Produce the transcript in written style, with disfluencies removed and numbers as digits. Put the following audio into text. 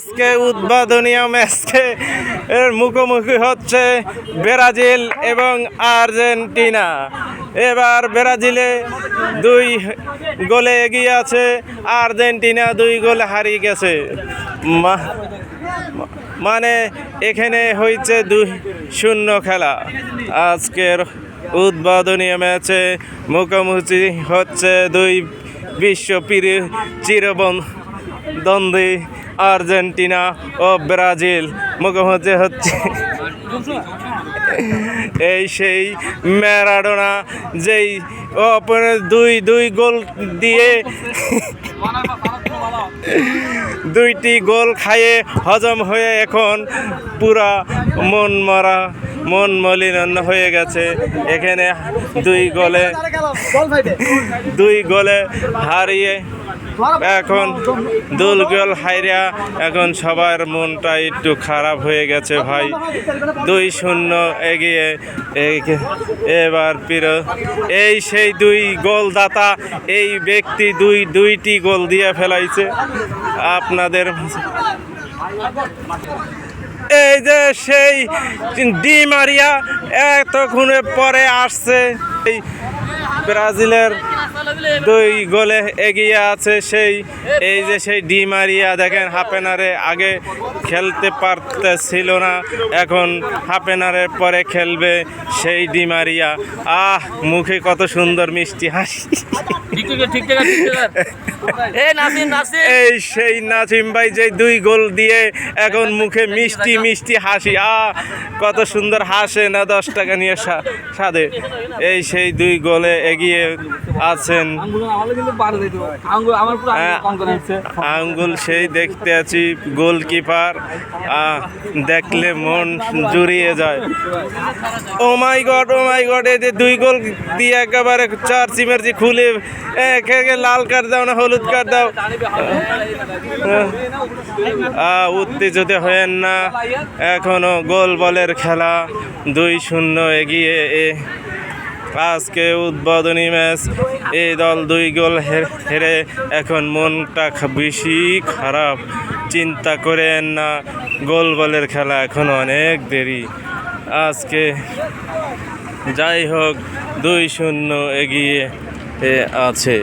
আজকে উদ্বোধনীয় ম্যাচে এর মুখোমুখি হচ্ছে ব্রাজিল এবং আর্জেন্টিনা। এবার ব্রাজিলে 2 গোলে এগিয়ে আছে, আর্জেন্টিনা 2 গোলে হারিয়ে গেছে। মানে এখানে হয়েছে 2-0 খেলা। আজকের উদ্বোধনীয় ম্যাচে মুখোমুখি হচ্ছে 2 বিশ্ব চিরদ্বন্দ্বী আর্জেন্টিনা ও ব্রাজিল মুখোমুখি হচ্ছে। এই সেই ম্যারাডোনা যেই দুই গোল দিয়ে 2টি গোল খাইয়ে হজম হয়ে এখন পুরা মন মলিন হয়ে গেছে। এখানে 2 গোলে হারিয়ে এখন 2 গোল হারিয়া এখন সবার মনটা একটু খারাপ হয়ে গেছে ভাই। 2-0 এগিয়ে এবার এই সেই 2 গোলদাতা এই ব্যক্তি 2টি গোল দিয়ে ফেলাইছে আপনাদের। এই যে সেই ডি মারিয়া এতক্ষণে পরে আসছে, এই ব্রাজিলের 2 গোলে এগিয়ে আছে এই যে সেই ডি মারিয়া। দেখেন হাফেনারে আগে খেলতে পারতেছিল না, এখন হাফেনারের পরে খেলবে সেই ডি মারিয়া। মুখে কত সুন্দর মিষ্টি হাসি। এই সেই নাসিম ভাই যে 2 গোল দিয়ে এখন মুখে মিষ্টি হাসি। কত সুন্দর হাসে না, 10 টাকা নিয়ে সাদে। এই সেই 2 গোলে এগিয়ে আছেন। আঙ্গুল সেই দেখতে আছি গোলকিপার, দেখলে মন জুড়িয়ে যায়। ও মাই গড এই যে 2 গোল দিয়ে একেবারে চার্চি খুলে লাল কার্ড দাও না হলুদ কার্ড দাও। উত্তেজিত হয়েন না, এখনো গোল বলের খেলা। 2-0 এগিয়ে আজকে উদ্বোধনী ম্যাচ। এই দল 2 গোল হেরে এখন মনটা বেশি খারাপ। চিন্তা করেন না, গোল বলের খেলা এখন অনেক দেরি। আজকে যাই হোক 2-0 এগিয়ে আছে।